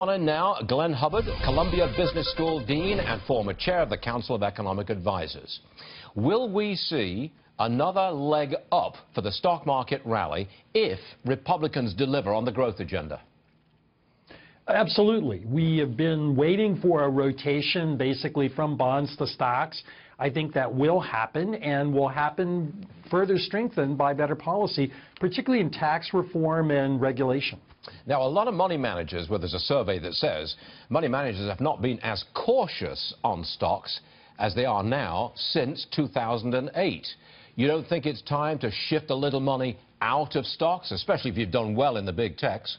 On in now, Glenn Hubbard, Columbia Business School Dean and former chair of the Council of Economic Advisors. Will we see another leg up for the stock market rally if Republicans deliver on the growth agenda? Absolutely. We have been waiting for a rotation basically from bonds to stocks. I think that will happen and will happen further strengthened by better policy, particularly in tax reform and regulation. Now, a lot of money managers, well, there's a survey that says money managers have not been as cautious on stocks as they are now since 2008. You don't think it's time to shift a little money out of stocks, especially if you've done well in the big techs?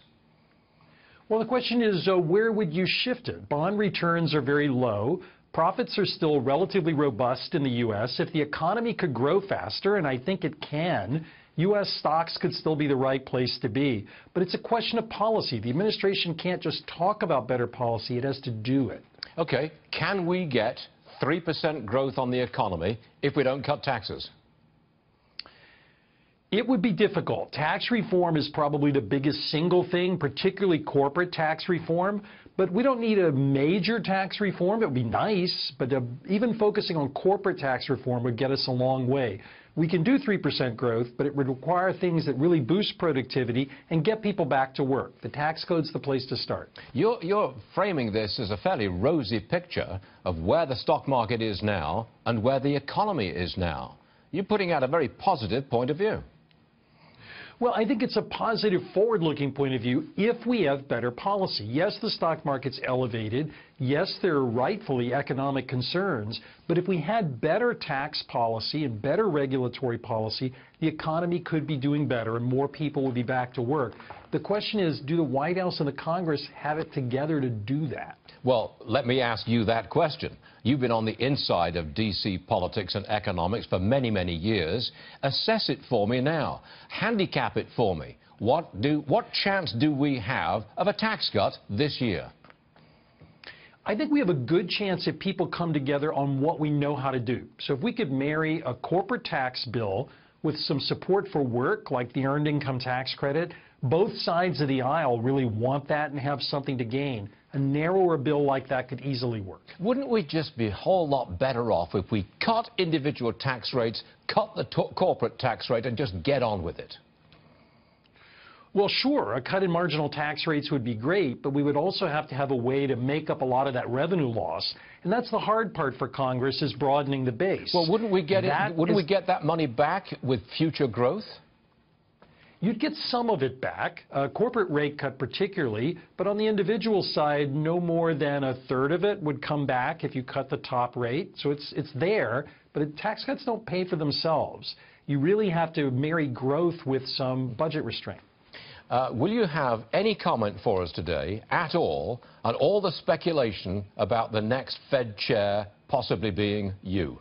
Well, the question is, where would you shift it? Bond returns are very low. Profits are still relatively robust in the U.S. If the economy could grow faster, and I think it can, U.S. stocks could still be the right place to be. But it's a question of policy. The administration can't just talk about better policy. It has to do it. Okay. Can we get 3% growth on the economy if we don't cut taxes? It would be difficult. Tax reform is probably the biggest single thing, particularly corporate tax reform. But we don't need a major tax reform. It would be nice, but even focusing on corporate tax reform would get us a long way. We can do 3% growth, but it would require things that really boost productivity and get people back to work. The tax code's the place to start. You're framing this as a fairly rosy picture of where the stock market is now and where the economy is now. You're putting out a very positive point of view. Well, I think it's a positive forward-looking point of view if we have better policy. Yes, the stock market's elevated. Yes, there are rightfully economic concerns. But if we had better tax policy and better regulatory policy, the economy could be doing better and more people would be back to work. The question is, do the White House and the Congress have it together to do that? Well, let me ask you that question. You've been on the inside of D.C. politics and economics for many, many years. Assess it for me now. Handicap it for me. What chance do we have of a tax cut this year? I think we have a good chance if people come together on what we know how to do. So if we could marry a corporate tax bill with some support for work, like the earned income tax credit, both sides of the aisle really want that and have something to gain. A narrower bill like that could easily work. Wouldn't we just be a whole lot better off if we cut individual tax rates, cut the corporate tax rate, and just get on with it? Well, sure, a cut in marginal tax rates would be great, but we would also have to have a way to make up a lot of that revenue loss. And that's the hard part for Congress, is broadening the base. Well, wouldn't we get that money back with future growth? You'd get some of it back, a corporate rate cut particularly, but on the individual side, no more than a third of it would come back if you cut the top rate. So it's there, but tax cuts don't pay for themselves. You really have to marry growth with some budget restraint. Will you have any comment for us today at all on all the speculation about the next Fed chair possibly being you?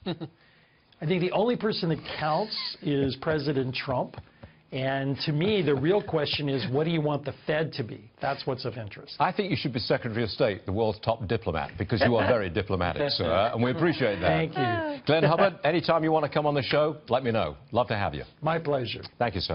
I think the only person that counts is President Trump. And to me, the real question is, what do you want the Fed to be? That's what's of interest. I think you should be Secretary of State, the world's top diplomat, because you are very diplomatic, sir, and we appreciate that. Thank you. Glenn Hubbard, anytime you want to come on the show, let me know. Love to have you. My pleasure. Thank you, sir.